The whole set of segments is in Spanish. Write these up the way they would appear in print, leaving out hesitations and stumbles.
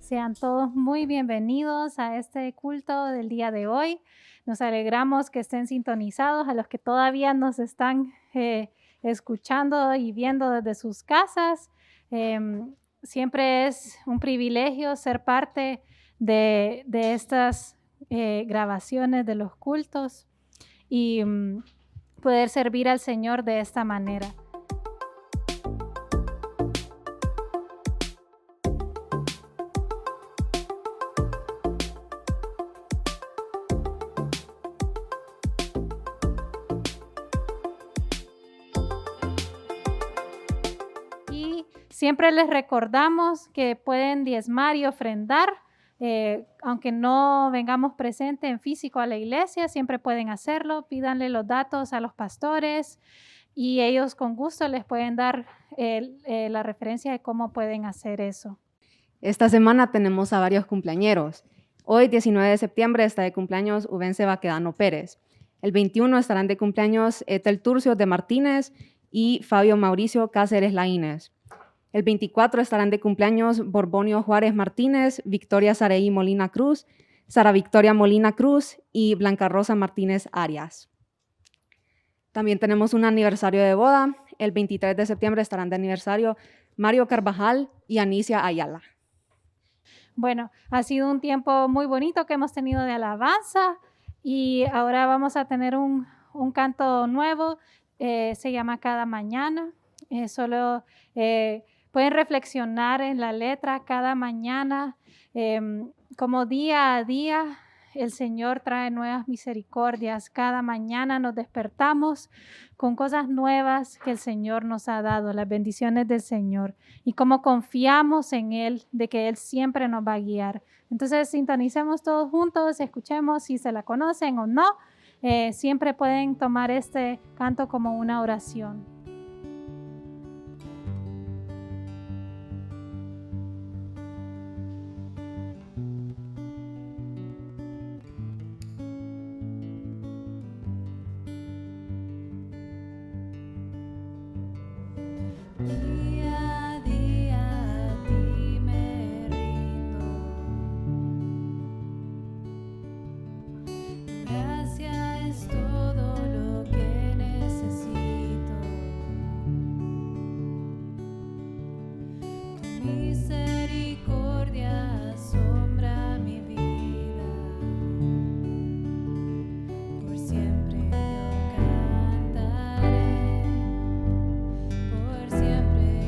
Sean todos muy bienvenidos a este culto del día de hoy. Nos alegramos que estén sintonizados, a los que todavía nos están escuchando y viendo desde sus casas. Siempre es un privilegio ser parte de estas grabaciones de los cultos y poder servir al Señor de esta manera. Siempre les recordamos que pueden diezmar y ofrendar, aunque no vengamos presentes en físico a la iglesia, siempre pueden hacerlo. Pídanle los datos a los pastores y ellos con gusto les pueden dar la referencia de cómo pueden hacer eso. Esta semana tenemos a varios cumpleañeros. Hoy, 19 de septiembre, está de cumpleaños Ubense Baquedano Pérez. El 21 estarán de cumpleaños Etel Turcio de Martínez y Fabio Mauricio Cáceres Laínez. El 24 estarán de cumpleaños Borbonio Juárez Martínez, Victoria Sareí Molina Cruz, Sara Victoria Molina Cruz y Blanca Rosa Martínez Arias. También tenemos un aniversario de boda. El 23 de septiembre estarán de aniversario Mario Carvajal y Anicia Ayala. Bueno, ha sido un tiempo muy bonito que hemos tenido de alabanza y ahora vamos a tener un canto nuevo, se llama Cada Mañana. Pueden reflexionar en la letra cada mañana, como día a día el Señor trae nuevas misericordias. Cada mañana nos despertamos con cosas nuevas que el Señor nos ha dado, las bendiciones del Señor, y cómo confiamos en Él, de que Él siempre nos va a guiar. Entonces, sintonicemos todos juntos, escuchemos si se la conocen o no. Siempre pueden tomar este canto como una oración. Día a día a ti me rindo. Gracia es todo lo que necesito. Tu misericordia asombra mi vida. Por siempre yo cantaré. Por siempre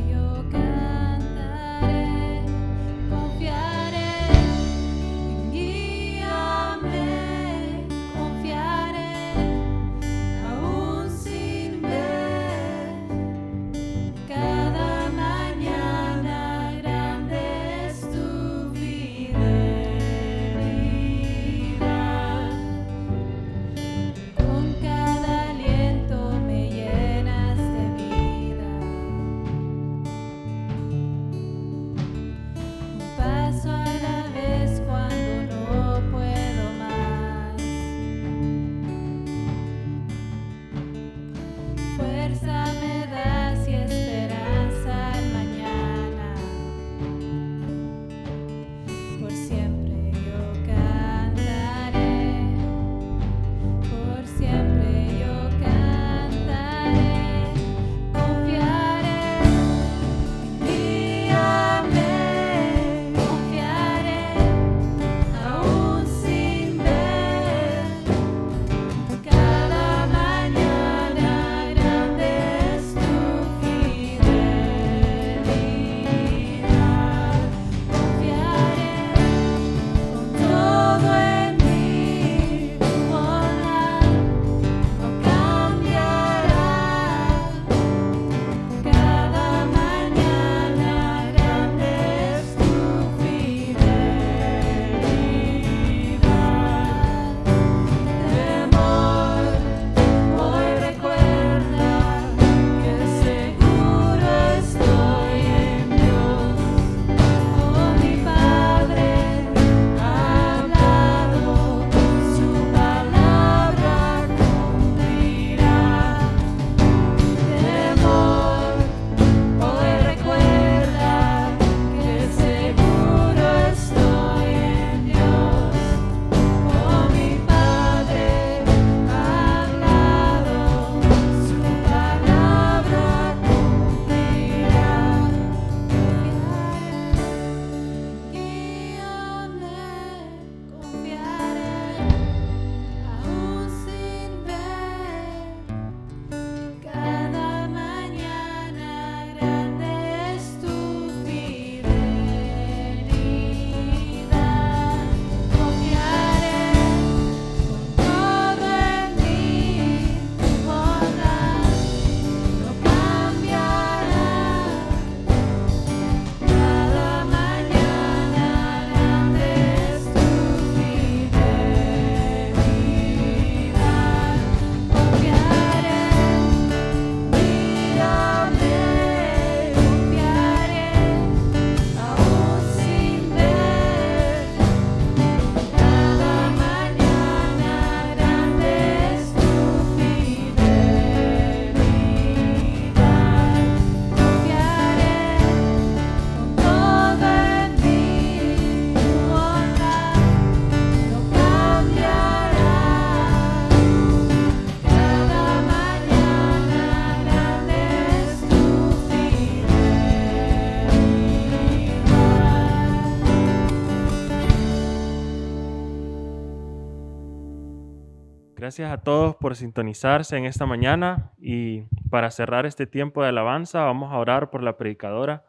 Gracias a todos por sintonizarse en esta mañana y para cerrar este tiempo de alabanza vamos a orar por la predicadora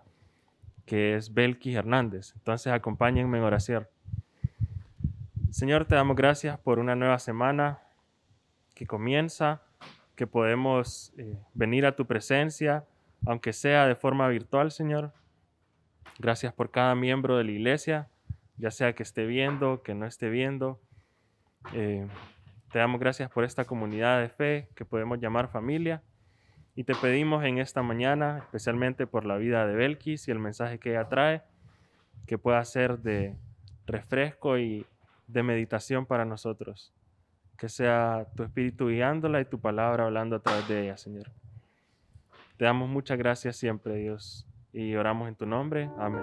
que es Belkis Hernández. Entonces acompáñenme en oración. Señor, te damos gracias por una nueva semana que comienza, que podemos venir a tu presencia, aunque sea de forma virtual, Señor. Gracias por cada miembro de la iglesia, ya sea que esté viendo, que no esté viendo. Te damos gracias por esta comunidad de fe que podemos llamar familia y te pedimos en esta mañana, especialmente por la vida de Belkis y el mensaje que ella trae, que pueda ser de refresco y de meditación para nosotros. Que sea tu espíritu guiándola y tu palabra hablando a través de ella, Señor. Te damos muchas gracias siempre, Dios, y oramos en tu nombre. Amén.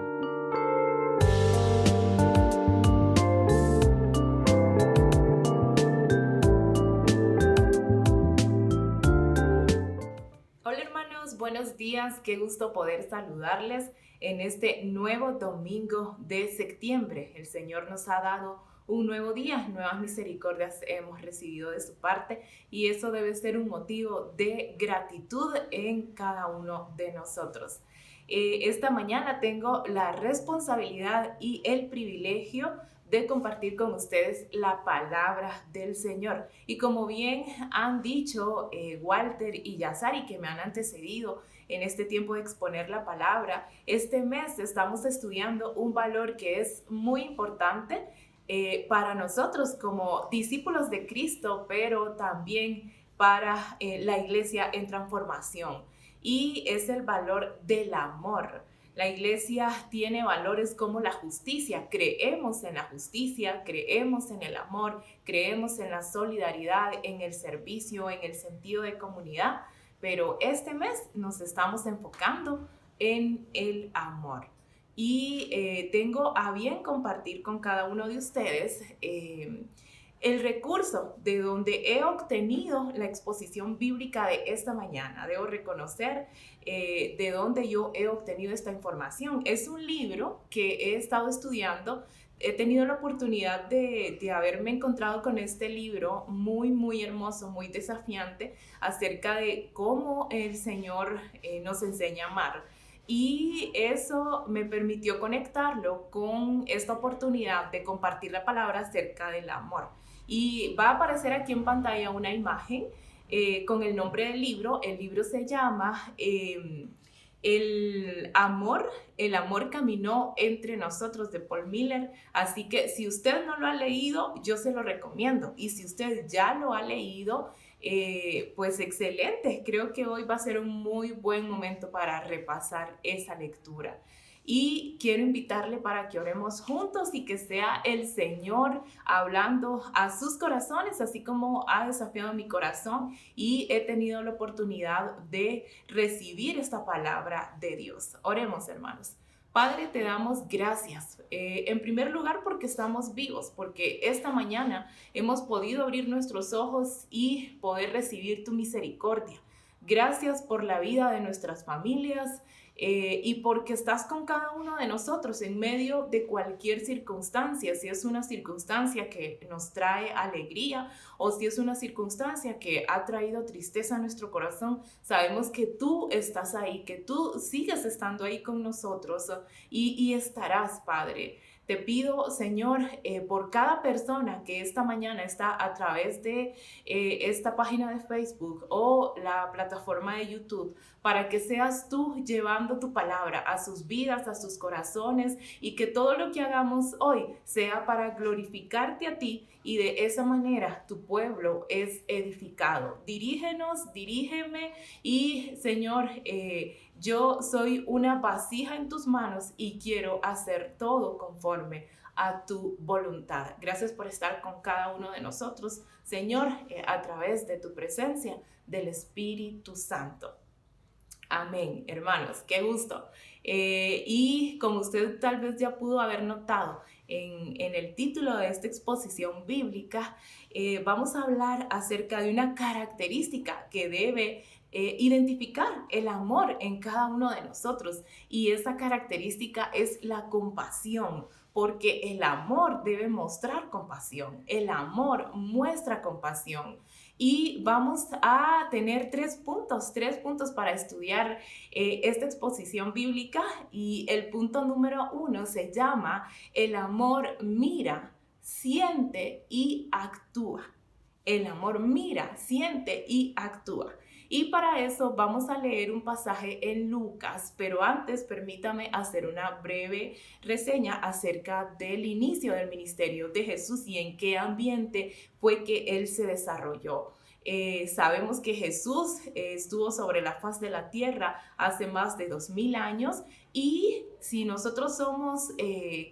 Hola hermanos, buenos días, qué gusto poder saludarles en este nuevo domingo de septiembre. El Señor nos ha dado un nuevo día, nuevas misericordias hemos recibido de su parte y eso debe ser un motivo de gratitud en cada uno de nosotros. Esta mañana tengo la responsabilidad y el privilegio de compartir con ustedes la palabra del Señor. Y como bien han dicho Walter y Yazari, que me han antecedido en este tiempo de exponer la palabra, este mes estamos estudiando un valor que es muy importante para nosotros como discípulos de Cristo, pero también para la iglesia en transformación. Y es el valor del amor. La iglesia tiene valores como la justicia. Creemos en la justicia, creemos en el amor, creemos en la solidaridad, en el servicio, en el sentido de comunidad. Pero este mes nos estamos enfocando en el amor. Y tengo a bien compartir con cada uno de ustedes el recurso de donde he obtenido la exposición bíblica de esta mañana. Debo reconocer de dónde yo he obtenido esta información. Es un libro que he estado estudiando. He tenido la oportunidad de haberme encontrado con este libro muy, muy hermoso, muy desafiante, acerca de cómo el Señor nos enseña a amar. Y eso me permitió conectarlo con esta oportunidad de compartir la palabra acerca del amor. Y va a aparecer aquí en pantalla una imagen con el nombre del libro. El libro se llama El amor caminó entre nosotros, de Paul Miller. Así que si usted no lo ha leído, yo se lo recomiendo. Y si usted ya lo ha leído, pues excelente. Creo que hoy va a ser un muy buen momento para repasar esa lectura. Y quiero invitarle para que oremos juntos y que sea el Señor hablando a sus corazones, así como ha desafiado mi corazón y he tenido la oportunidad de recibir esta palabra de Dios. Oremos, hermanos. Padre, te damos gracias, en primer lugar porque estamos vivos, porque esta mañana hemos podido abrir nuestros ojos y poder recibir tu misericordia. Gracias por la vida de nuestras familias y porque estás con cada uno de nosotros en medio de cualquier circunstancia, si es una circunstancia que nos trae alegría o si es una circunstancia que ha traído tristeza a nuestro corazón. Sabemos que tú estás ahí, que tú sigues estando ahí con nosotros y estarás, Padre. Te pido, Señor, por cada persona que esta mañana está a través de esta página de Facebook o la plataforma de YouTube, para que seas tú llevando tu palabra a sus vidas, a sus corazones, y que todo lo que hagamos hoy sea para glorificarte a ti, y de esa manera tu pueblo es edificado. Dirígenos, dirígeme, y Señor, yo soy una vasija en tus manos y quiero hacer todo conforme a tu voluntad. Gracias por estar con cada uno de nosotros, Señor, a través de tu presencia, del Espíritu Santo. Amén, hermanos, qué gusto. Y como usted tal vez ya pudo haber notado en el título de esta exposición bíblica, vamos a hablar acerca de una característica que debe identificar el amor en cada uno de nosotros, y esa característica es la compasión, porque el amor debe mostrar compasión, el amor muestra compasión. Y vamos a tener tres puntos para estudiar esta exposición bíblica. Y el punto número 1 se llama: el amor mira, siente y actúa. El amor mira, siente y actúa. Y para eso vamos a leer un pasaje en Lucas, pero antes permítame hacer una breve reseña acerca del inicio del ministerio de Jesús y en qué ambiente fue que él se desarrolló. Sabemos que Jesús estuvo sobre la faz de la tierra hace más de 2000 años, y si nosotros somos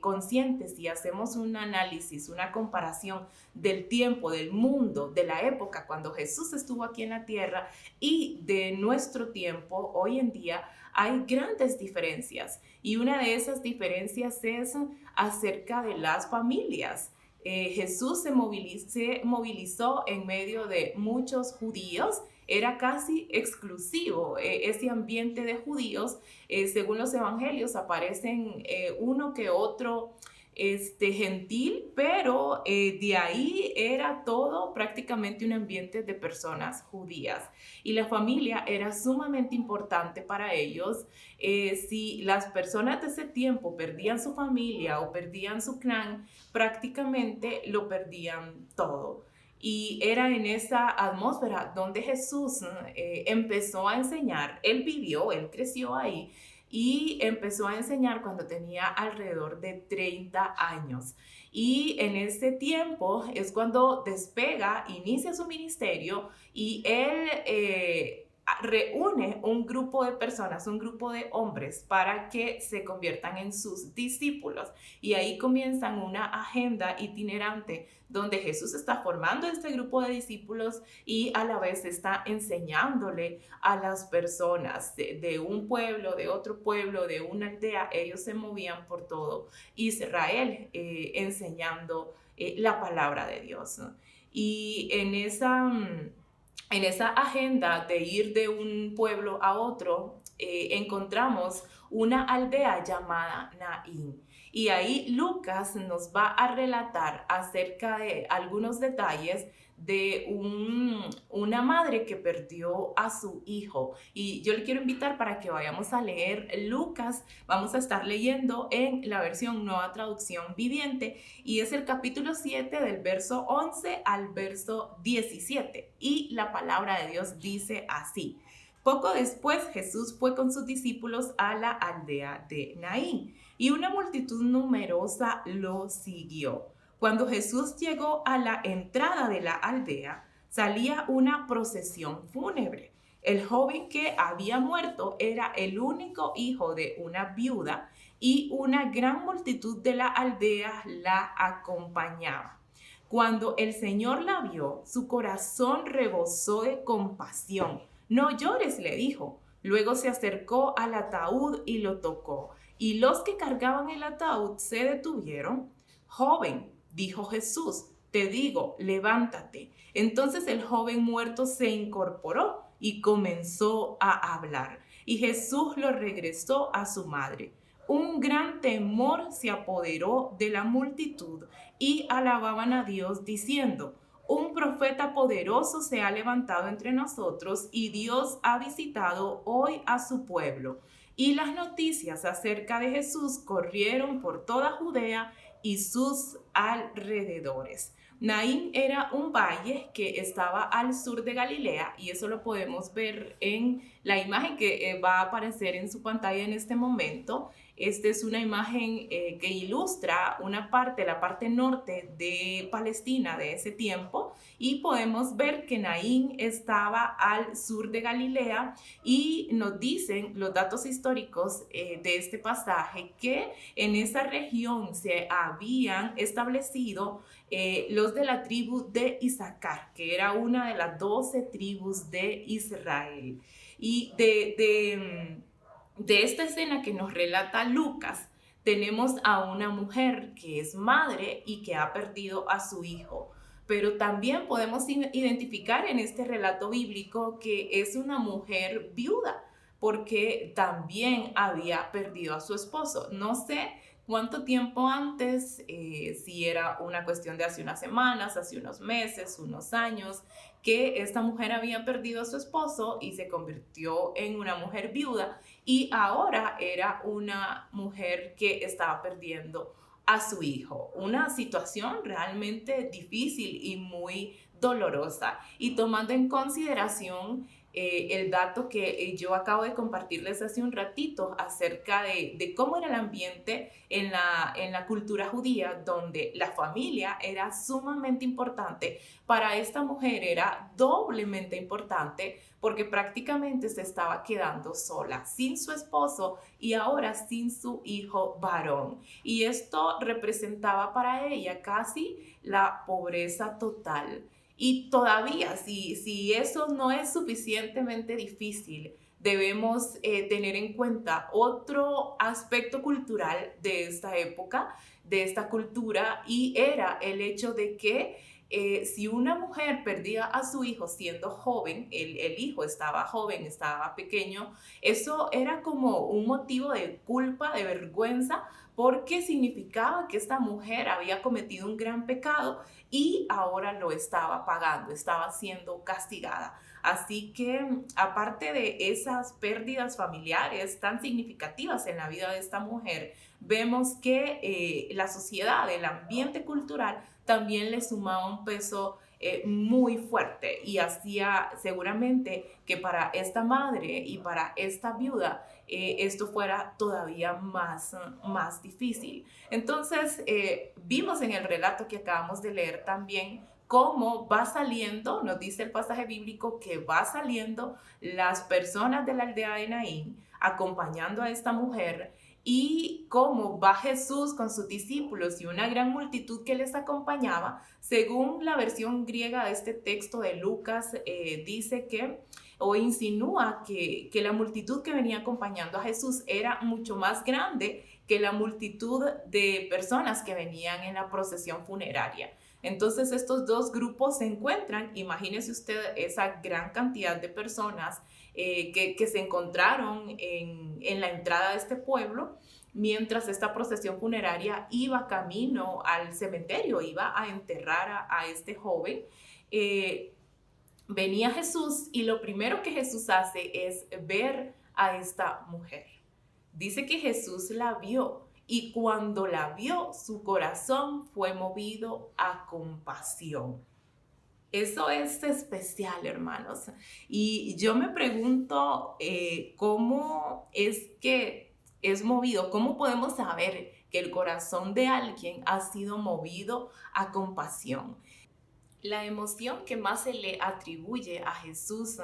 conscientes y hacemos un análisis, una comparación del tiempo, del mundo, de la época cuando Jesús estuvo aquí en la tierra y de nuestro tiempo hoy en día, hay grandes diferencias, y una de esas diferencias es acerca de las familias. Jesús se movilizó en medio de muchos judíos. Era casi exclusivo ese ambiente de judíos. Según los evangelios aparecen uno que otro gentil, pero de ahí era todo prácticamente un ambiente de personas judías. Y la familia era sumamente importante para ellos. Si las personas de ese tiempo perdían su familia o perdían su clan, prácticamente lo perdían todo. Y era en esa atmósfera donde Jesús empezó a enseñar. Él vivió, él creció ahí, y empezó a enseñar cuando tenía alrededor de 30 años. Y en ese tiempo es cuando despega, inicia su ministerio, y él reúne un grupo de personas, un grupo de hombres, para que se conviertan en sus discípulos. Y ahí comienzan una agenda itinerante donde Jesús está formando este grupo de discípulos y a la vez está enseñándole a las personas de un pueblo, de otro pueblo, de una aldea. Ellos se movían por todo Israel enseñando la palabra de Dios, ¿no? Y en esa agenda de ir de un pueblo a otro, encontramos una aldea llamada Naín. Y ahí Lucas nos va a relatar acerca de algunos detalles de una madre que perdió a su hijo. Y yo le quiero invitar para que vayamos a leer Lucas. Vamos a estar leyendo en la versión Nueva Traducción Viviente, y es el capítulo 7 del verso 11 al verso 17. Y la palabra de Dios dice así: poco después Jesús fue con sus discípulos a la aldea de Naín, y una multitud numerosa lo siguió. Cuando Jesús llegó a la entrada de la aldea, salía una procesión fúnebre. El joven que había muerto era el único hijo de una viuda, y una gran multitud de la aldea la acompañaba. Cuando el Señor la vio, su corazón rebosó de compasión. No llores, le dijo. Luego se acercó al ataúd y lo tocó, y los que cargaban el ataúd se detuvieron. Joven, dijo Jesús, te digo, levántate. Entonces el joven muerto se incorporó y comenzó a hablar, y Jesús lo regresó a su madre. Un gran temor se apoderó de la multitud y alababan a Dios diciendo: un profeta poderoso se ha levantado entre nosotros, y Dios ha visitado hoy a su pueblo. Y las noticias acerca de Jesús corrieron por toda Judea y sus alrededores. Naín era un valle que estaba al sur de Galilea, y eso lo podemos ver en la imagen que va a aparecer en su pantalla en este momento. Esta es una imagen que ilustra una parte, la parte norte de Palestina de ese tiempo, y podemos ver que Naín estaba al sur de Galilea, y nos dicen los datos históricos de este pasaje que en esa región se habían establecido los de la tribu de Isaacar, que era una de las 12 tribus de Israel. Y de esta escena que nos relata Lucas, tenemos a una mujer que es madre y que ha perdido a su hijo. Pero también podemos identificar en este relato bíblico que es una mujer viuda, porque también había perdido a su esposo. No sé cuánto tiempo antes, si era una cuestión de hace unas semanas, hace unos meses, unos años, que esta mujer había perdido a su esposo y se convirtió en una mujer viuda y ahora era una mujer que estaba perdiendo a su hijo. Una situación realmente difícil y muy dolorosa. Y tomando en consideración el dato que yo acabo de compartirles hace un ratito acerca de cómo era el ambiente en la cultura judía, donde la familia era sumamente importante. Para esta mujer era doblemente importante porque prácticamente se estaba quedando sola, sin su esposo y ahora sin su hijo varón. Y esto representaba para ella casi la pobreza total. Y todavía, si eso no es suficientemente difícil, debemos tener en cuenta otro aspecto cultural de esta época, de esta cultura, y era el hecho de que si una mujer perdía a su hijo siendo joven, el hijo estaba joven, estaba pequeño, eso era como un motivo de culpa, de vergüenza, porque significaba que esta mujer había cometido un gran pecado y ahora lo estaba pagando, estaba siendo castigada. Así que aparte de esas pérdidas familiares tan significativas en la vida de esta mujer, vemos que la sociedad, el ambiente cultural, también le sumaba un peso muy fuerte y hacía seguramente que para esta madre y para esta viuda esto fuera todavía más difícil. Entonces, vimos en el relato que acabamos de leer también cómo va saliendo, nos dice el pasaje bíblico, que va saliendo las personas de la aldea de Naín acompañando a esta mujer y cómo va Jesús con sus discípulos y una gran multitud que les acompañaba. Según la versión griega de este texto de Lucas, dice que o insinúa que la multitud que venía acompañando a Jesús era mucho más grande que la multitud de personas que venían en la procesión funeraria. Entonces estos dos grupos se encuentran, imagínese usted esa gran cantidad de personas que se encontraron en la entrada de este pueblo, mientras esta procesión funeraria iba camino al cementerio, iba a enterrar a este joven. Venía Jesús y lo primero que Jesús hace es ver a esta mujer. Dice que Jesús la vio y cuando la vio, su corazón fue movido a compasión. Eso es especial, hermanos. Y yo me pregunto cómo es que es movido, cómo podemos saber que el corazón de alguien ha sido movido a compasión. La emoción que más se le atribuye a Jesús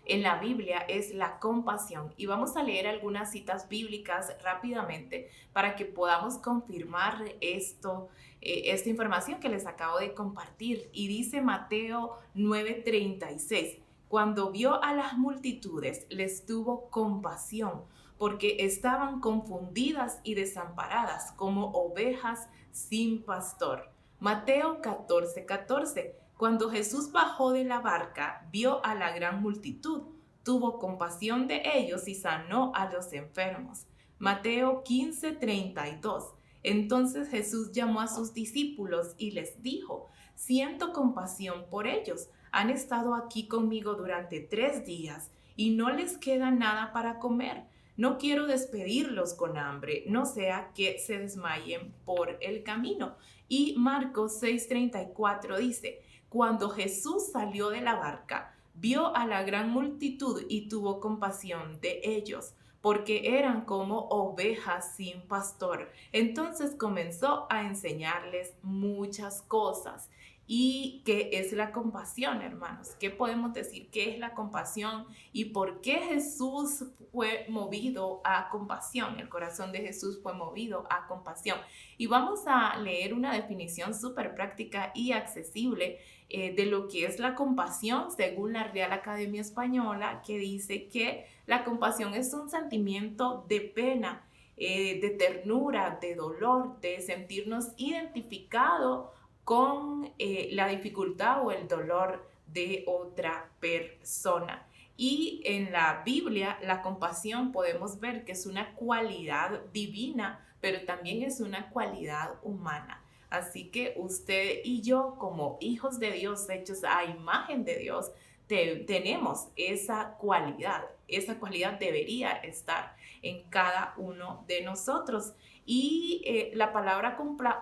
en la Biblia es la compasión. Y vamos a leer algunas citas bíblicas rápidamente para que podamos confirmar esta información que les acabo de compartir. Y dice Mateo 9:36, cuando vio a las multitudes, les tuvo compasión, porque estaban confundidas y desamparadas como ovejas sin pastor. Mateo 14:14, cuando Jesús bajó de la barca, vio a la gran multitud, tuvo compasión de ellos y sanó a los enfermos. Mateo 15:32, entonces Jesús llamó a sus discípulos y les dijo, siento compasión por ellos, han estado aquí conmigo durante 3 días y no les queda nada para comer. No quiero despedirlos con hambre, no sea que se desmayen por el camino. Y Marcos 6:34 dice, cuando Jesús salió de la barca, vio a la gran multitud y tuvo compasión de ellos, porque eran como ovejas sin pastor. Entonces comenzó a enseñarles muchas cosas. ¿Y qué es la compasión, hermanos? ¿Qué podemos decir? ¿Qué es la compasión? ¿Y por qué Jesús fue movido a compasión? El corazón de Jesús fue movido a compasión. Y vamos a leer una definición súper práctica y accesible de lo que es la compasión según la Real Academia Española, que dice que la compasión es un sentimiento de pena, de ternura, de dolor, de sentirnos identificados con la dificultad o el dolor de otra persona. Y en la Biblia, la compasión podemos ver que es una cualidad divina pero también es una cualidad humana. Así que usted y yo, como hijos de Dios, hechos a imagen de Dios, tenemos esa cualidad. Esa cualidad debería estar en cada uno de nosotros. Y la palabra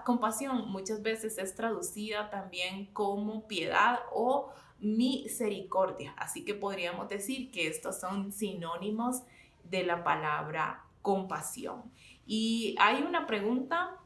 compasión muchas veces es traducida también como piedad o misericordia. Así que podríamos decir que estos son sinónimos de la palabra compasión. Y hay una pregunta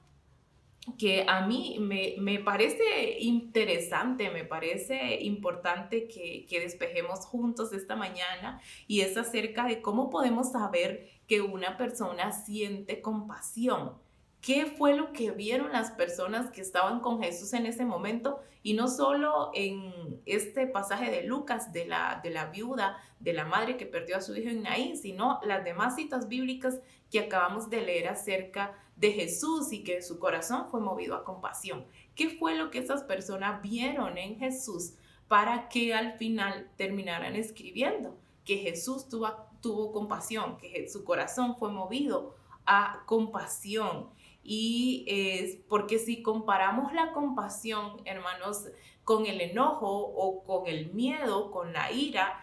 que a mí me parece interesante, me parece importante que despejemos juntos esta mañana, y es acerca de cómo podemos saber que una persona siente compasión. ¿Qué fue lo que vieron las personas que estaban con Jesús en ese momento? Y no solo en este pasaje de Lucas, de la viuda, de la madre que perdió a su hijo en Naín, sino las demás citas bíblicas que acabamos de leer acerca de Jesús y que su corazón fue movido a compasión. ¿Qué fue lo que esas personas vieron en Jesús para que al final terminaran escribiendo que Jesús tuvo compasión, que su corazón fue movido a compasión? Y porque si comparamos la compasión, hermanos, con el enojo o con el miedo, con la ira,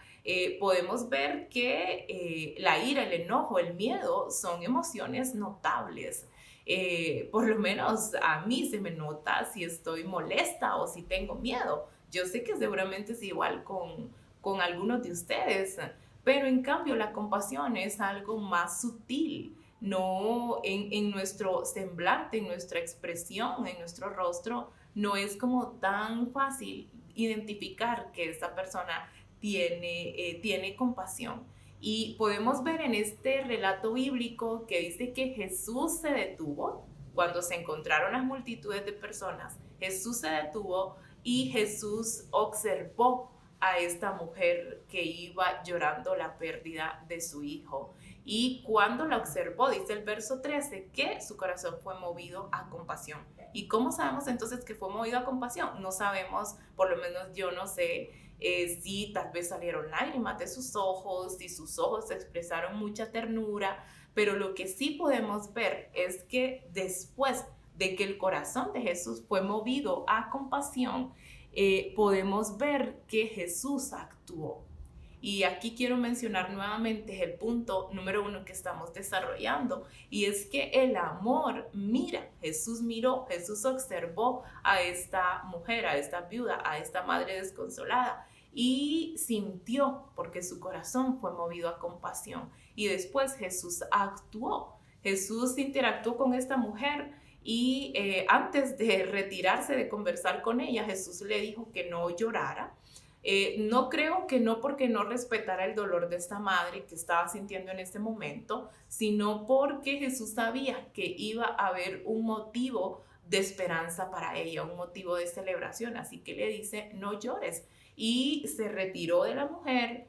podemos ver que la ira, el enojo, el miedo son emociones notables. Por lo menos a mí se me nota si estoy molesta o si tengo miedo. Yo sé que seguramente es igual con algunos de ustedes, pero en cambio la compasión es algo más sutil. No en nuestro semblante, en nuestra expresión, en nuestro rostro, no es como tan fácil identificar que esta persona tiene compasión. Y podemos ver en este relato bíblico que dice que Jesús se detuvo cuando se encontraron las multitudes de personas. Jesús se detuvo y Jesús observó a esta mujer que iba llorando la pérdida de su hijo. Y cuando la observó, dice el verso 13, que su corazón fue movido a compasión. ¿Y cómo sabemos entonces que fue movido a compasión? No sabemos, por lo menos yo no sé si tal vez salieron lágrimas de sus ojos, si sus ojos expresaron mucha ternura, pero lo que sí podemos ver es que después de que el corazón de Jesús fue movido a compasión, podemos ver que Jesús actuó. Y aquí quiero mencionar nuevamente el punto número 1 que estamos desarrollando, y es que el amor mira. Jesús miró, Jesús observó a esta mujer, a esta viuda, a esta madre desconsolada, y sintió, porque su corazón fue movido a compasión. Y después Jesús actuó. Jesús interactuó con esta mujer y antes de retirarse de conversar con ella, Jesús le dijo que no llorara. No creo que no porque no respetara el dolor de esta madre que estaba sintiendo en ese momento, sino porque Jesús sabía que iba a haber un motivo de esperanza para ella, un motivo de celebración. Así que le dice, no llores. Y se retiró de la mujer,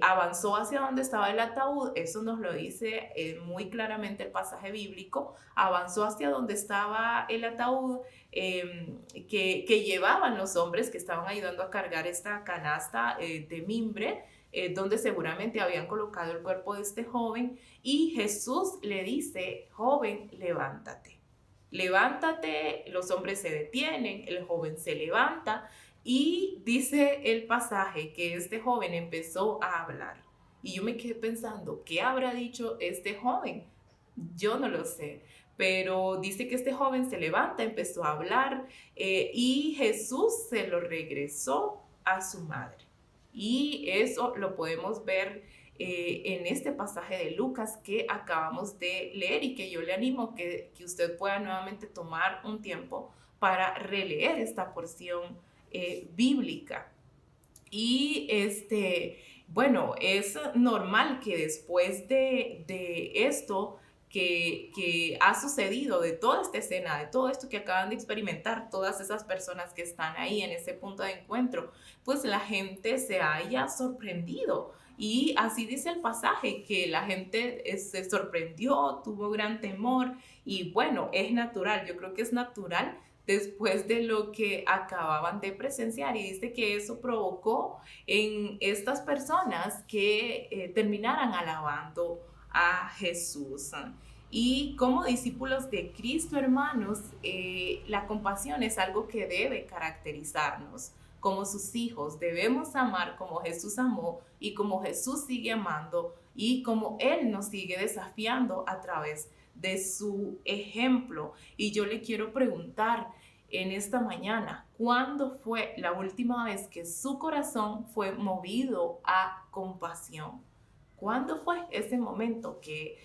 avanzó hacia donde estaba el ataúd. Eso nos lo dice muy claramente el pasaje bíblico. Avanzó hacia donde estaba el ataúd que llevaban los hombres que estaban ayudando a cargar esta canasta de mimbre, donde seguramente habían colocado el cuerpo de este joven. Y Jesús le dice, joven, levántate. Levántate. Los hombres se detienen, el joven se levanta. Y dice el pasaje que este joven empezó a hablar. Y yo me quedé pensando, ¿qué habrá dicho este joven? Yo no lo sé. Pero dice que este joven se levanta, empezó a hablar y Jesús se lo regresó a su madre. Y eso lo podemos ver en este pasaje de Lucas que acabamos de leer, y que yo le animo que usted pueda nuevamente tomar un tiempo para releer esta porción bíblica. Y bueno, es normal que después de esto que ha sucedido, de toda esta escena, de todo esto que acaban de experimentar todas esas personas que están ahí en ese punto de encuentro, pues la gente se haya sorprendido. Y así dice el pasaje, que la gente se sorprendió, tuvo gran temor, y bueno, es natural, yo creo que es natural después de lo que acababan de presenciar, y dice que eso provocó en estas personas que terminaran alabando a Jesús. Y como discípulos de Cristo, hermanos, la compasión es algo que debe caracterizarnos. Como sus hijos, debemos amar como Jesús amó y como Jesús sigue amando y como Él nos sigue desafiando a través de su ejemplo. Y yo le quiero preguntar en esta mañana, ¿cuándo fue la última vez que su corazón fue movido a compasión? ¿Cuándo fue ese momento que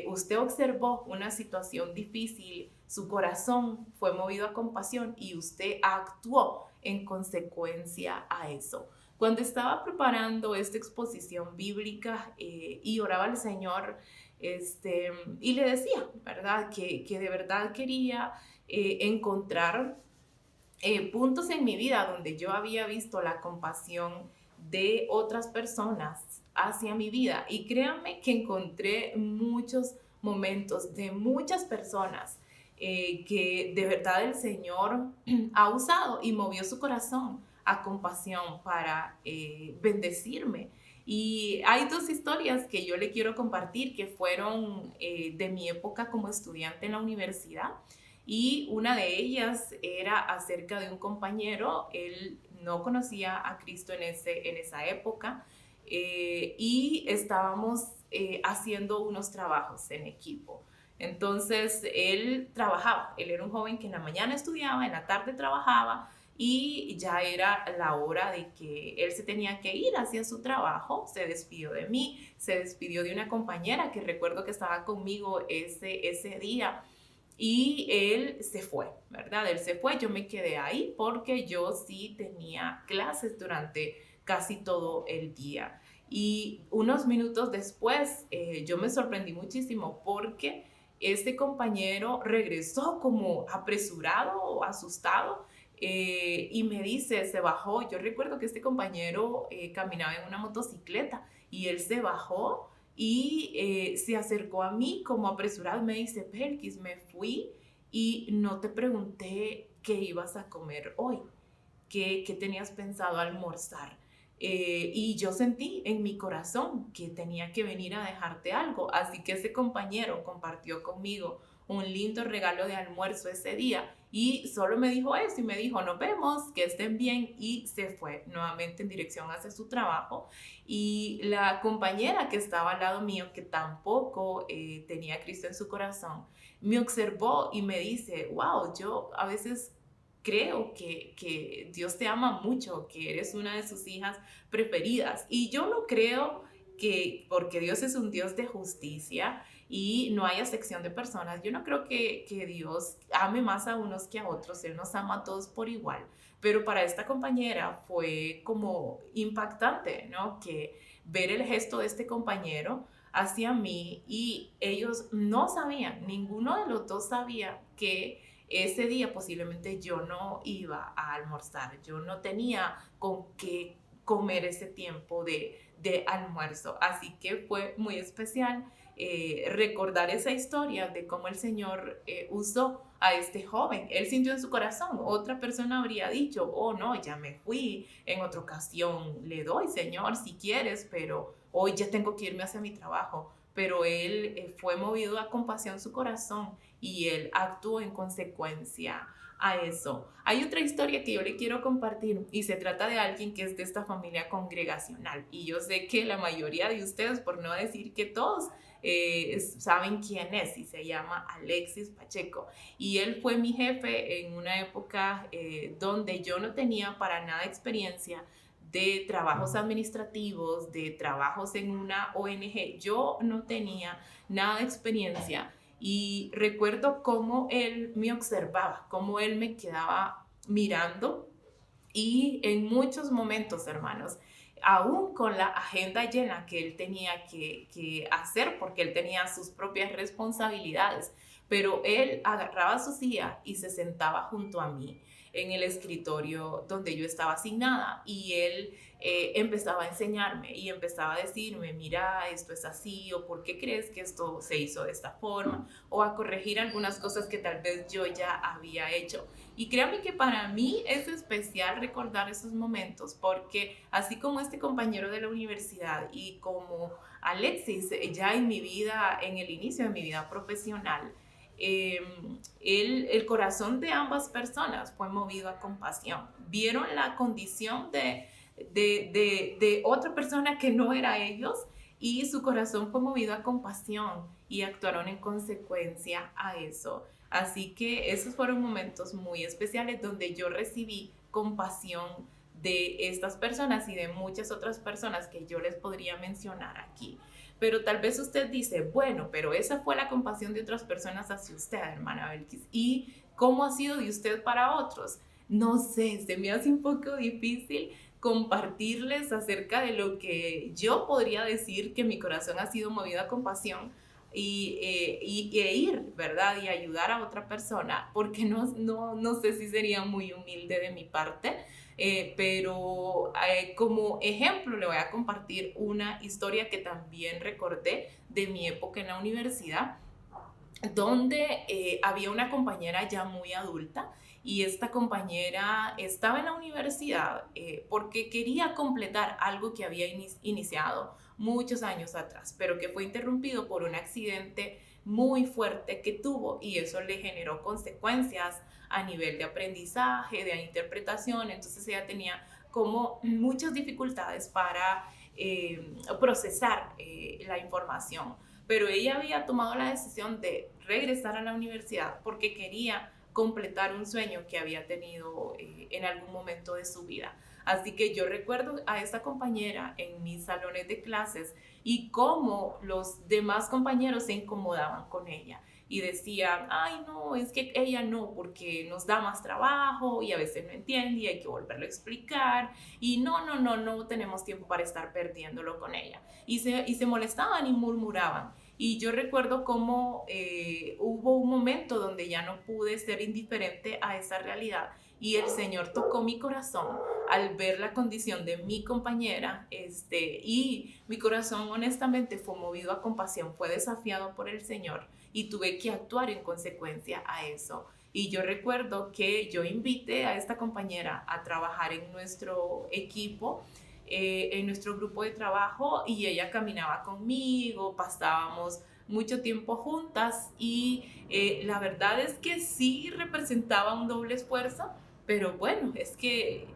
usted observó una situación difícil, su corazón fue movido a compasión y usted actuó en consecuencia a eso? Cuando estaba preparando esta exposición bíblica y oraba al Señor, y le decía, ¿verdad? Que de verdad quería encontrar puntos en mi vida donde yo había visto la compasión de otras personas hacia mi vida. Y créanme que encontré muchos momentos de muchas personas que de verdad el Señor ha usado y movió su corazón a compasión para bendecirme. Y hay dos historias que yo le quiero compartir que fueron de mi época como estudiante en la universidad. Y una de ellas era acerca de un compañero. Él no conocía a Cristo en esa época y estábamos haciendo unos trabajos en equipo. Entonces él trabajaba, él era un joven que en la mañana estudiaba, en la tarde trabajaba y ya era la hora de que él se tenía que ir hacia su trabajo. Se despidió de mí, se despidió de una compañera que recuerdo que estaba conmigo ese día. Y él se fue, ¿verdad? Él se fue, yo me quedé ahí porque yo sí tenía clases durante casi todo el día. Y unos minutos después yo me sorprendí muchísimo porque este compañero regresó como apresurado o asustado y me dice, se bajó. Yo recuerdo que este compañero caminaba en una motocicleta y él se bajó y se acercó a mí como apresurado y me dice, Belkis, me fui y no te pregunté qué ibas a comer hoy, qué tenías pensado almorzar. Y yo sentí en mi corazón que tenía que venir a dejarte algo. Así que ese compañero compartió conmigo un lindo regalo de almuerzo ese día y solo me dijo eso y me dijo, nos vemos, que estén bien, y se fue nuevamente en dirección hacia su trabajo. Y la compañera que estaba al lado mío, que tampoco tenía a Cristo en su corazón, me observó y me dice, wow, yo a veces creo que Dios te ama mucho, que eres una de sus hijas preferidas. Y yo no creo que porque Dios es un Dios de justicia y no hay acepción de personas, yo no creo que Dios ame más a unos que a otros. Él nos ama a todos por igual. Pero para esta compañera fue como impactante, ¿no? Que ver el gesto de este compañero hacia mí, y ellos no sabían, ninguno de los dos sabía que ese día posiblemente yo no iba a almorzar, yo no tenía con qué comer ese tiempo de almuerzo. Así que fue muy especial recordar esa historia de cómo el Señor usó a este joven. Él sintió en su corazón. Otra persona habría dicho, oh no, ya me fui, en otra ocasión le doy, Señor, si quieres, pero hoy ya tengo que irme hacia mi trabajo. Pero él fue movido a compasión su corazón y él actuó en consecuencia a eso. Hay otra historia que yo le quiero compartir y se trata de alguien que es de esta familia congregacional, y yo sé que la mayoría de ustedes, por no decir que todos, saben quién es, y se llama Alexis Pacheco, y él fue mi jefe en una época donde yo no tenía para nada experiencia de trabajos administrativos, de trabajos en una ONG. Yo no tenía nada de experiencia. Y recuerdo cómo él me observaba, cómo él me quedaba mirando, y en muchos momentos, hermanos, aún con la agenda llena que él tenía que hacer, porque él tenía sus propias responsabilidades, pero él agarraba su silla y se sentaba junto a mí en el escritorio donde yo estaba asignada, y él empezaba a enseñarme y empezaba a decirme, mira, esto es así, o por qué crees que esto se hizo de esta forma, o a corregir algunas cosas que tal vez yo ya había hecho. Y créanme que para mí es especial recordar esos momentos, porque así como este compañero de la universidad y como Alexis, ya en mi vida, en el inicio de mi vida profesional, el corazón de ambas personas fue movido a compasión. Vieron la condición de otra persona que no era ellos y su corazón fue movido a compasión y actuaron en consecuencia a eso. Así que esos fueron momentos muy especiales donde yo recibí compasión de estas personas y de muchas otras personas que yo les podría mencionar aquí. Pero tal vez usted dice, bueno, pero esa fue la compasión de otras personas hacia usted, hermana Belkis. ¿Y cómo ha sido de usted para otros? No sé, se me hace un poco difícil compartirles acerca de lo que yo podría decir que mi corazón ha sido movido a compasión e ir, ¿verdad? Y ayudar a otra persona, porque no sé si sería muy humilde de mi parte, pero como ejemplo le voy a compartir una historia que también recordé de mi época en la universidad, donde había una compañera ya muy adulta y esta compañera estaba en la universidad porque quería completar algo que había iniciado muchos años atrás, pero que fue interrumpido por un accidente muy fuerte que tuvo y eso le generó consecuencias a nivel de aprendizaje, de interpretación. Entonces ella tenía como muchas dificultades para procesar la información, pero ella había tomado la decisión de regresar a la universidad porque quería completar un sueño que había tenido en algún momento de su vida. Así que yo recuerdo a esta compañera en mis salones de clases y cómo los demás compañeros se incomodaban con ella y decían, ay no, es que ella no, porque nos da más trabajo y a veces no entiende y hay que volverlo a explicar y no tenemos tiempo para estar perdiéndolo con ella. Y se molestaban y murmuraban. Y yo recuerdo cómo hubo un momento donde ya no pude ser indiferente a esa realidad y el Señor tocó mi corazón al ver la condición de mi compañera y mi corazón honestamente fue movido a compasión, fue desafiado por el Señor y tuve que actuar en consecuencia a eso. Y yo recuerdo que yo invité a esta compañera a trabajar en nuestro equipo, en nuestro grupo de trabajo y ella caminaba conmigo, pasábamos mucho tiempo juntas y la verdad es que sí representaba un doble esfuerzo, pero bueno, es que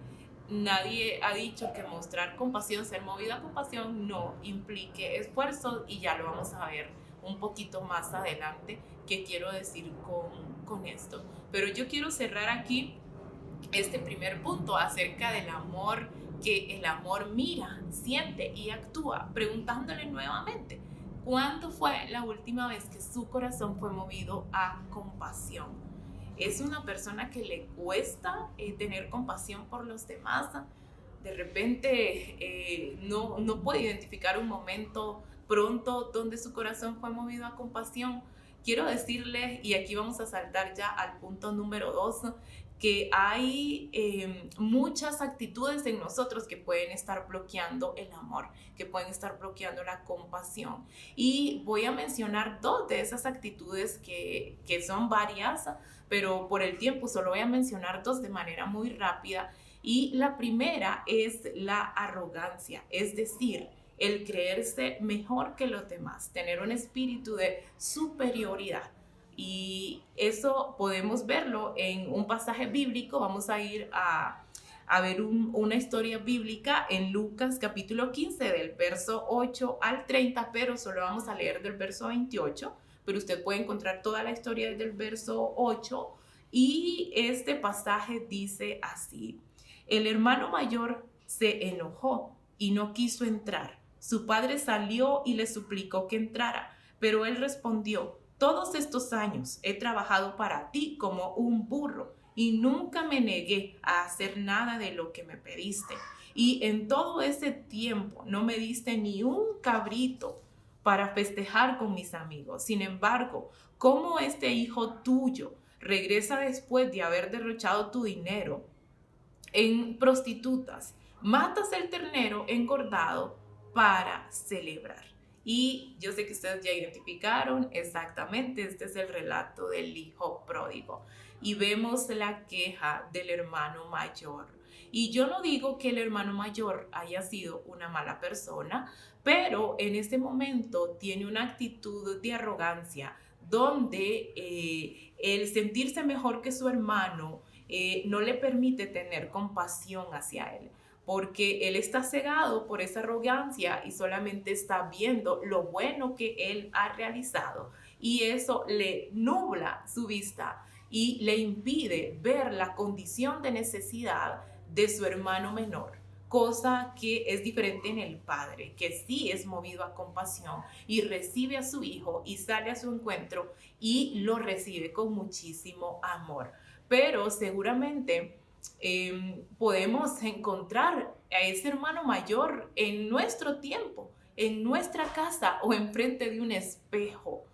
nadie ha dicho que mostrar compasión, ser movida a compasión no implique esfuerzo y ya lo vamos a ver un poquito más adelante qué quiero decir con esto. Pero yo quiero cerrar aquí este primer punto acerca del amor, que el amor mira, siente y actúa, preguntándole nuevamente, ¿cuándo fue la última vez que su corazón fue movido a compasión? Es una persona que le cuesta tener compasión por los demás. De repente no puede identificar un momento pronto donde su corazón fue movido a compasión. Quiero decirles, y aquí vamos a saltar ya al punto número 2, que hay muchas actitudes en nosotros que pueden estar bloqueando el amor, que pueden estar bloqueando la compasión. Y voy a mencionar 2 de esas actitudes que son varias, pero por el tiempo solo voy a mencionar 2 de manera muy rápida. Y la primera es la arrogancia, es decir, el creerse mejor que los demás, tener un espíritu de superioridad. Y eso podemos verlo en un pasaje bíblico. Vamos a ir a ver una historia bíblica en Lucas capítulo 15 del verso 8 al 30, pero solo vamos a leer del verso 28, pero usted puede encontrar toda la historia desde el verso 8 y este pasaje dice así: el hermano mayor se enojó y no quiso entrar. Su padre salió y le suplicó que entrara, pero él respondió: todos estos años he trabajado para ti como un burro y nunca me negué a hacer nada de lo que me pediste. Y en todo ese tiempo no me diste ni un cabrito para festejar con mis amigos. Sin embargo, ¿cómo este hijo tuyo regresa después de haber derrochado tu dinero en prostitutas, matas el ternero engordado para celebrar. Y yo sé que ustedes ya identificaron exactamente, este es el relato del hijo pródigo. Y vemos la queja del hermano mayor. Y yo no digo que el hermano mayor haya sido una mala persona, pero en este momento tiene una actitud de arrogancia, donde el sentirse mejor que su hermano no le permite tener compasión hacia él, porque él está cegado por esa arrogancia y solamente está viendo lo bueno que él ha realizado, y eso le nubla su vista y le impide ver la condición de necesidad de su hermano menor, cosa que es diferente en el padre, que sí es movido a compasión y recibe a su hijo y sale a su encuentro y lo recibe con muchísimo amor. Pero seguramente podemos encontrar a ese hermano mayor en nuestro tiempo, en nuestra casa o enfrente de un espejo,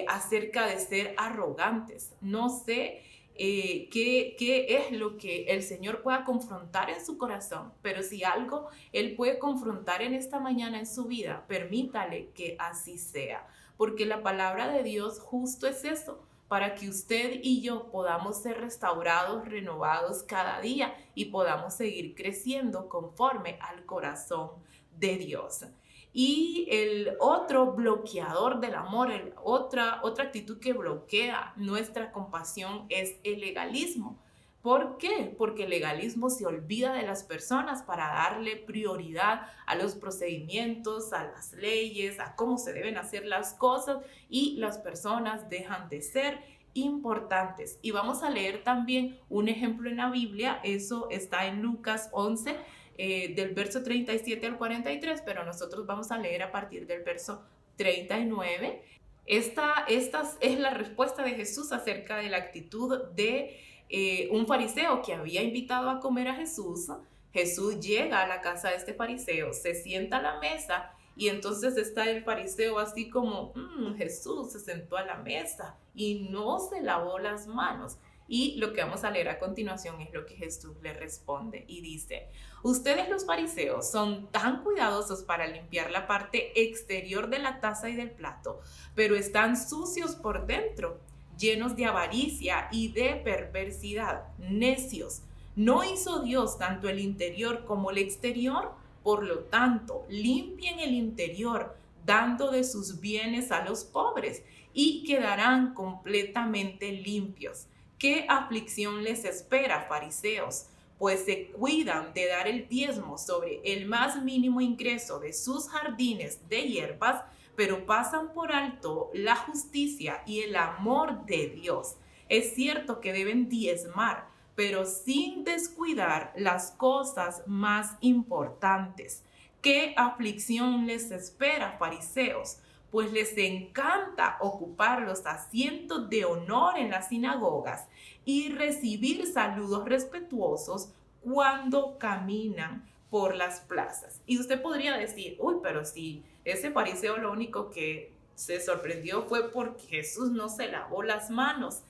acerca de ser arrogantes. No sé qué es lo que el Señor pueda confrontar en su corazón, pero si algo Él puede confrontar en esta mañana en su vida, permítale que así sea, porque la palabra de Dios justo es eso, para que usted y yo podamos ser restaurados, renovados cada día y podamos seguir creciendo conforme al corazón de Dios. Y el otro bloqueador del amor, otra actitud que bloquea nuestra compasión es el legalismo. ¿Por qué? Porque el legalismo se olvida de las personas para darle prioridad a los procedimientos, a las leyes, a cómo se deben hacer las cosas, y las personas dejan de ser importantes. Y vamos a leer también un ejemplo en la Biblia, eso está en Lucas 11, del verso 37 al 43, pero nosotros vamos a leer a partir del verso 39. Esta es la respuesta de Jesús acerca de la actitud de un fariseo que había invitado a comer a Jesús. Jesús llega a la casa de este fariseo, se sienta a la mesa, y entonces está el fariseo así como, Jesús se sentó a la mesa y no se lavó las manos. Y lo que vamos a leer a continuación es lo que Jesús le responde y dice: ustedes los fariseos son tan cuidadosos para limpiar la parte exterior de la taza y del plato, pero están sucios por dentro, llenos de avaricia y de perversidad. Necios, ¿no hizo Dios tanto el interior como el exterior? Por lo tanto, limpien el interior, dando de sus bienes a los pobres, y quedarán completamente limpios. ¿Qué aflicción les espera, fariseos? Pues se cuidan de dar el diezmo sobre el más mínimo ingreso de sus jardines de hierbas, pero pasan por alto la justicia y el amor de Dios. Es cierto que deben diezmar, pero sin descuidar las cosas más importantes. ¿Qué aflicción les espera, fariseos? Pues les encanta ocupar los asientos de honor en las sinagogas y recibir saludos respetuosos cuando caminan por las plazas. Y usted podría decir, pero si ese fariseo lo único que se sorprendió fue porque Jesús no se lavó las manos.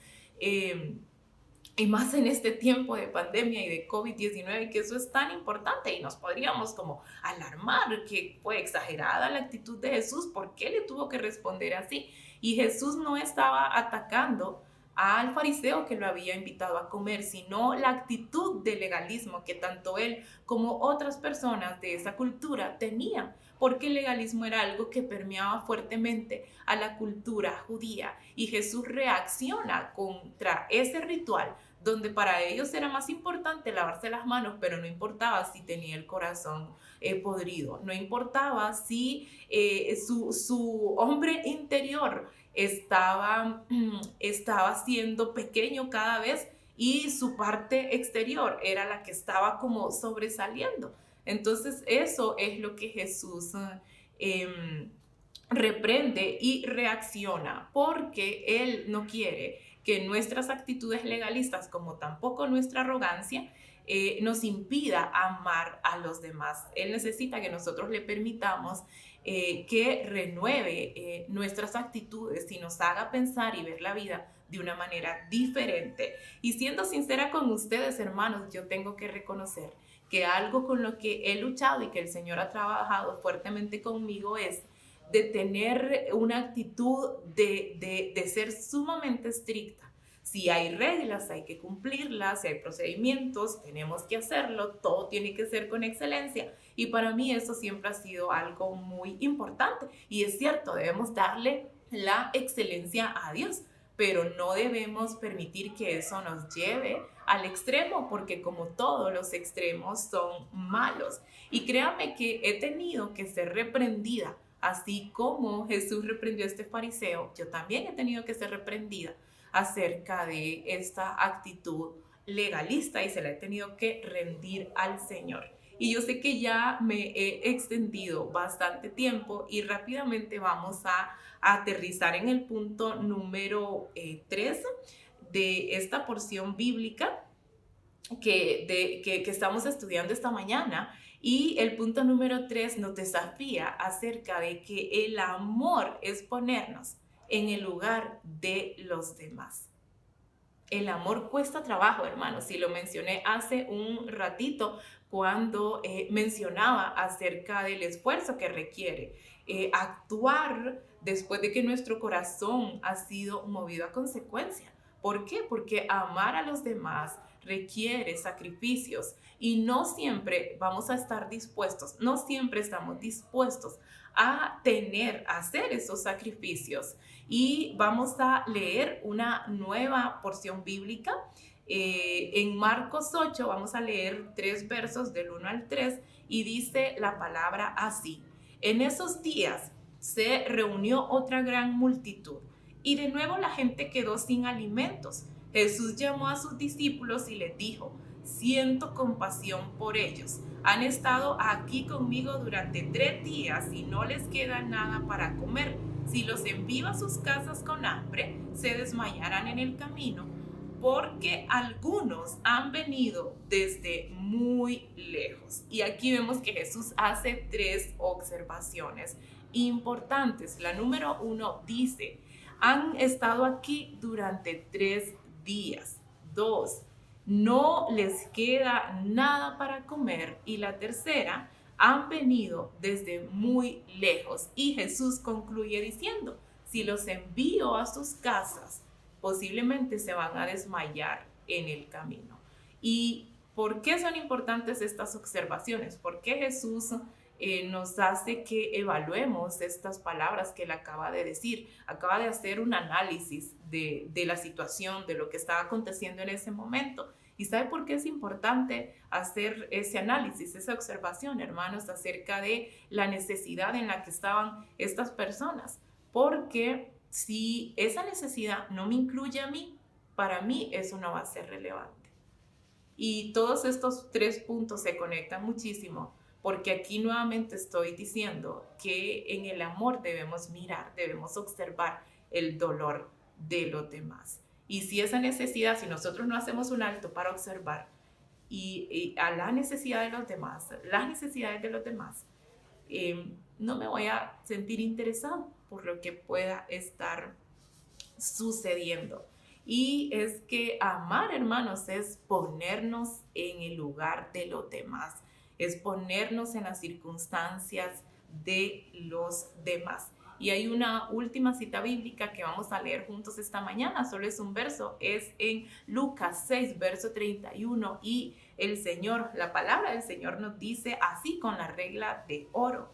Y más en este tiempo de pandemia y de COVID-19, que eso es tan importante, y nos podríamos como alarmar que fue exagerada la actitud de Jesús. ¿Por qué le tuvo que responder así? Y Jesús no estaba atacando al fariseo que lo había invitado a comer, sino la actitud de legalismo que tanto él como otras personas de esa cultura tenían, porque el legalismo era algo que permeaba fuertemente a la cultura judía, y Jesús reacciona contra ese ritual donde para ellos era más importante lavarse las manos, pero no importaba si tenía el corazón podrido, no importaba si su hombre interior estaba siendo pequeño cada vez, y su parte exterior era la que estaba como sobresaliendo. Entonces eso es lo que Jesús reprende y reacciona, porque Él no quiere que nuestras actitudes legalistas, como tampoco nuestra arrogancia, nos impida amar a los demás. Él necesita que nosotros le permitamos que renueve nuestras actitudes y nos haga pensar y ver la vida de una manera diferente. Y siendo sincera con ustedes, hermanos, yo tengo que reconocer que algo con lo que he luchado y que el Señor ha trabajado fuertemente conmigo es de tener una actitud de ser sumamente estricta. Si hay reglas, hay que cumplirlas, si hay procedimientos, tenemos que hacerlo, todo tiene que ser con excelencia. Y para mí eso siempre ha sido algo muy importante. Y es cierto, debemos darle la excelencia a Dios, pero no debemos permitir que eso nos lleve al extremo, porque como todos los extremos son malos. Y créame que he tenido que ser reprendida, así como Jesús reprendió a este fariseo, yo también he tenido que ser reprendida acerca de esta actitud legalista y se la he tenido que rendir al Señor. Y yo sé que ya me he extendido bastante tiempo y rápidamente vamos a aterrizar en el punto número 3 de esta porción bíblica que estamos estudiando esta mañana. Y el punto número 3 nos desafía acerca de que el amor es ponernos en el lugar de los demás. El amor cuesta trabajo, hermanos, y lo mencioné hace un ratito cuando mencionaba acerca del esfuerzo que requiere actuar después de que nuestro corazón ha sido movido a consecuencia. ¿Por qué? Porque amar a los demás requiere sacrificios y no siempre vamos a estar dispuestos, no siempre estamos dispuestos a hacer esos sacrificios. Y vamos a leer una nueva porción bíblica. En Marcos 8 vamos a leer 3 versos del 1 al 3 y dice la palabra así: en esos días se reunió otra gran multitud y de nuevo la gente quedó sin alimentos. Jesús llamó a sus discípulos y les dijo: siento compasión por ellos. Han estado aquí conmigo durante 3 días y no les queda nada para comer. Si los envío a sus casas con hambre, se desmayarán en el camino, porque algunos han venido desde muy lejos. Y aquí vemos que Jesús hace 3 observaciones importantes. La número 1 dice: han estado aquí durante 3 días. 2, no les queda nada para comer. Y la tercera, han venido desde muy lejos. Y Jesús concluye diciendo: si los envío a sus casas, posiblemente se van a desmayar en el camino. ¿Y por qué son importantes estas observaciones? ¿Por qué Jesús nos hace que evaluemos estas palabras que él acaba de decir? Acaba de hacer un análisis de la situación, de lo que estaba aconteciendo en ese momento. ¿Y sabe por qué es importante hacer ese análisis, esa observación, hermanos, acerca de la necesidad en la que estaban estas personas? Porque si esa necesidad no me incluye a mí, para mí eso no va a ser relevante. Y todos estos 3 puntos se conectan muchísimo, porque aquí nuevamente estoy diciendo que en el amor debemos mirar, debemos observar el dolor de los demás. Y si esa necesidad, si nosotros no hacemos un alto para observar y a la necesidad de los demás, las necesidades de los demás, no me voy a sentir interesado por lo que pueda estar sucediendo. Y es que amar, hermanos, es ponernos en el lugar de los demás, es ponernos en las circunstancias de los demás. Y hay una última cita bíblica que vamos a leer juntos esta mañana, solo es un verso, es en Lucas 6, verso 31, y la palabra del Señor nos dice así con la regla de oro: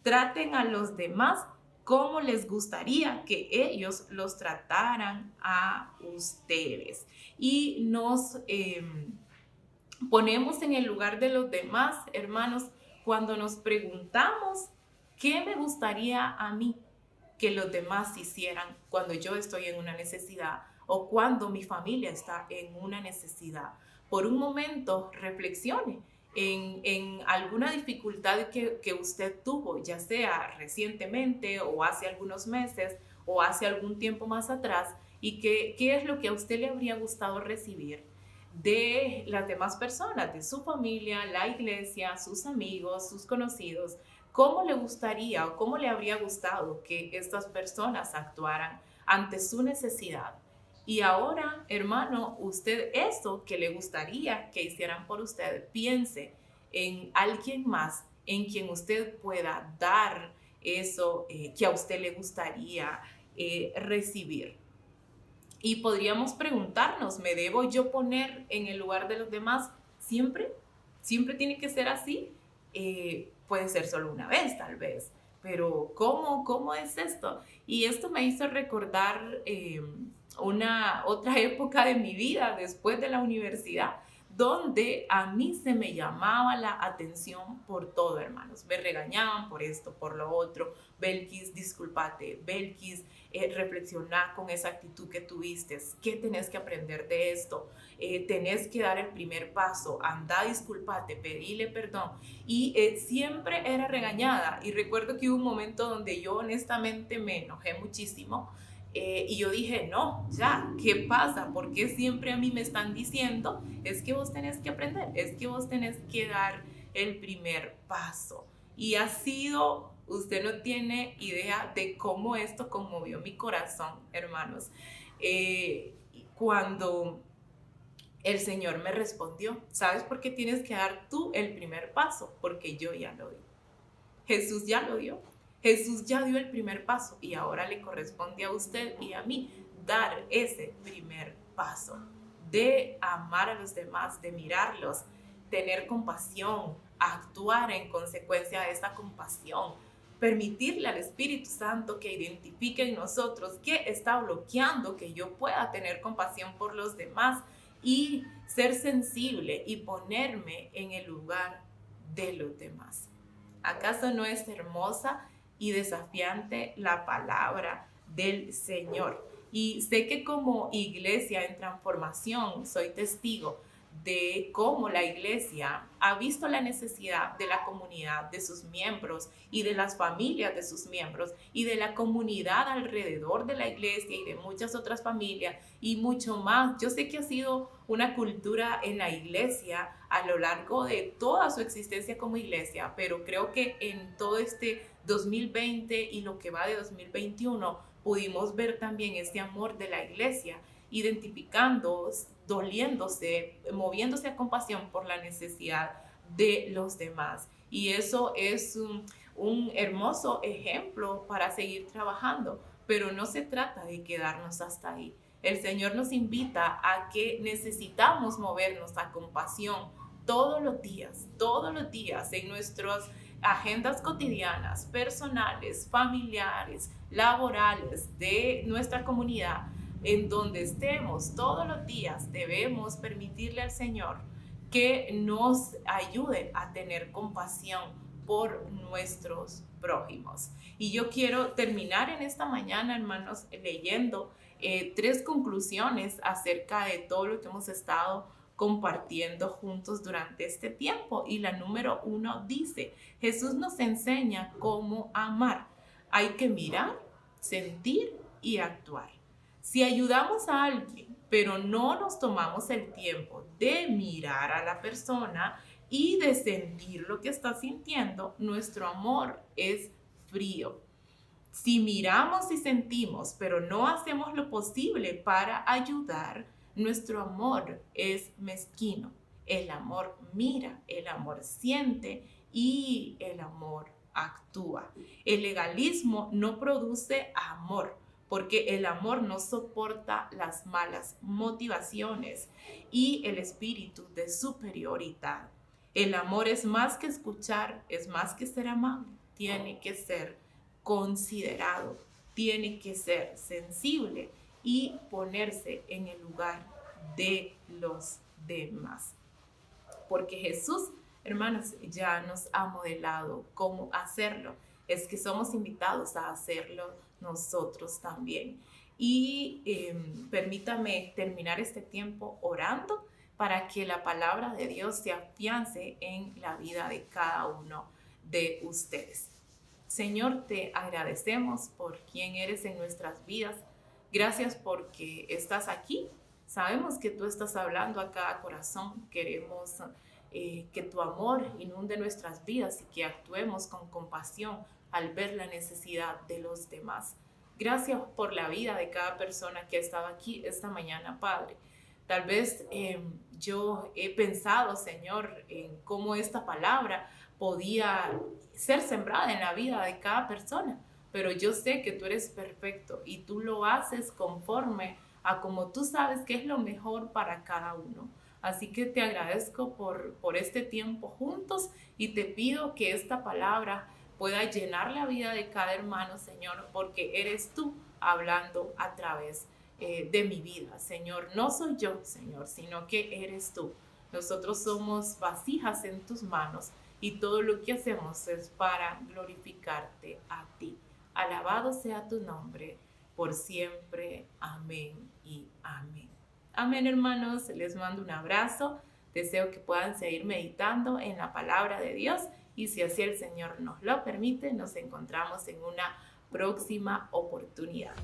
traten a los demás como les gustaría que ellos los trataran a ustedes. Y nos ponemos en el lugar de los demás, hermanos, cuando nos preguntamos: ¿qué me gustaría a mí que los demás hicieran cuando yo estoy en una necesidad o cuando mi familia está en una necesidad? Por un momento reflexione en alguna dificultad que usted tuvo, ya sea recientemente o hace algunos meses o hace algún tiempo más atrás, y qué es lo que a usted le habría gustado recibir de las demás personas, de su familia, la iglesia, sus amigos, sus conocidos. ¿Cómo le gustaría o cómo le habría gustado que estas personas actuaran ante su necesidad? Y ahora, hermano, usted eso que le gustaría que hicieran por usted, piense en alguien más en quien usted pueda dar eso que a usted le gustaría recibir. Y podríamos preguntarnos, ¿me debo yo poner en el lugar de los demás siempre? ¿Siempre tiene que ser así? Puede ser solo una vez, tal vez. Pero ¿cómo es esto? Y esto me hizo recordar una otra época de mi vida después de la universidad, donde a mí se me llamaba la atención por todo, hermanos. Me regañaban por esto, por lo otro. Belkis, discúlpate. Belkis, reflexiona con esa actitud que tuviste. ¿Qué tenés que aprender de esto? Tenés que dar el primer paso. Anda, discúlpate, pedile perdón. Y siempre era regañada. Y recuerdo que hubo un momento donde yo honestamente me enojé muchísimo. Y yo dije, no, ya, ¿qué pasa? ¿Por qué siempre a mí me están diciendo? Es que vos tenés que aprender, es que vos tenés que dar el primer paso. Y ha sido, usted no tiene idea de cómo esto conmovió mi corazón, hermanos. Cuando el Señor me respondió, ¿sabes por qué tienes que dar tú el primer paso? Porque yo ya lo di. Jesús ya lo dio. Jesús ya dio el primer paso y ahora le corresponde a usted y a mí dar ese primer paso de amar a los demás, de mirarlos, tener compasión, actuar en consecuencia de esa compasión, permitirle al Espíritu Santo que identifique en nosotros qué está bloqueando que yo pueda tener compasión por los demás y ser sensible y ponerme en el lugar de los demás. ¿Acaso no es hermosa y desafiante la palabra del Señor? Y sé que como iglesia en transformación soy testigo de cómo la iglesia ha visto la necesidad de la comunidad, de sus miembros y de las familias de sus miembros y de la comunidad alrededor de la iglesia y de muchas otras familias y mucho más. Yo sé que ha sido una cultura en la iglesia a lo largo de toda su existencia como iglesia, pero creo que en todo este 2020 y lo que va de 2021 pudimos ver también este amor de la iglesia, identificando, doliéndose, moviéndose a compasión por la necesidad de los demás. Y eso es un hermoso ejemplo para seguir trabajando, pero no se trata de quedarnos hasta ahí. El Señor nos invita a que necesitamos movernos a compasión todos los días en nuestras agendas cotidianas, personales, familiares, laborales, de nuestra comunidad. En donde estemos todos los días, debemos permitirle al Señor que nos ayude a tener compasión por nuestros prójimos. Y yo quiero terminar en esta mañana, hermanos, leyendo 3 conclusiones acerca de todo lo que hemos estado compartiendo juntos durante este tiempo. Y la número 1 dice, Jesús nos enseña cómo amar. Hay que mirar, sentir y actuar. Si ayudamos a alguien, pero no nos tomamos el tiempo de mirar a la persona y de sentir lo que está sintiendo, nuestro amor es frío. Si miramos y sentimos, pero no hacemos lo posible para ayudar, nuestro amor es mezquino. El amor mira, el amor siente y el amor actúa. El legalismo no produce amor, porque el amor no soporta las malas motivaciones y el espíritu de superioridad. El amor es más que escuchar, es más que ser amable, tiene que ser considerado, tiene que ser sensible y ponerse en el lugar de los demás. Porque Jesús, hermanos, ya nos ha modelado cómo hacerlo. Es que somos invitados a hacerlo nosotros también. Y permítame terminar este tiempo orando para que la palabra de Dios se afiance en la vida de cada uno de ustedes. Señor, te agradecemos por quién eres en nuestras vidas. Gracias porque estás aquí. Sabemos que tú estás hablando a cada corazón. Queremos que tu amor inunde nuestras vidas y que actuemos con compasión al ver la necesidad de los demás. Gracias por la vida de cada persona que ha estado aquí esta mañana, Padre. Tal vez yo he pensado, Señor, en cómo esta palabra podía ser sembrada en la vida de cada persona, pero yo sé que tú eres perfecto y tú lo haces conforme a como tú sabes que es lo mejor para cada uno. Así que te agradezco por este tiempo juntos y te pido que esta palabra pueda llenar la vida de cada hermano, Señor, porque eres tú hablando a través de mi vida, Señor. No soy yo, Señor, sino que eres tú. Nosotros somos vasijas en tus manos y todo lo que hacemos es para glorificarte a ti. Alabado sea tu nombre por siempre. Amén y amén. Amén, hermanos. Les mando un abrazo. Deseo que puedan seguir meditando en la palabra de Dios y si así el Señor nos lo permite, nos encontramos en una próxima oportunidad.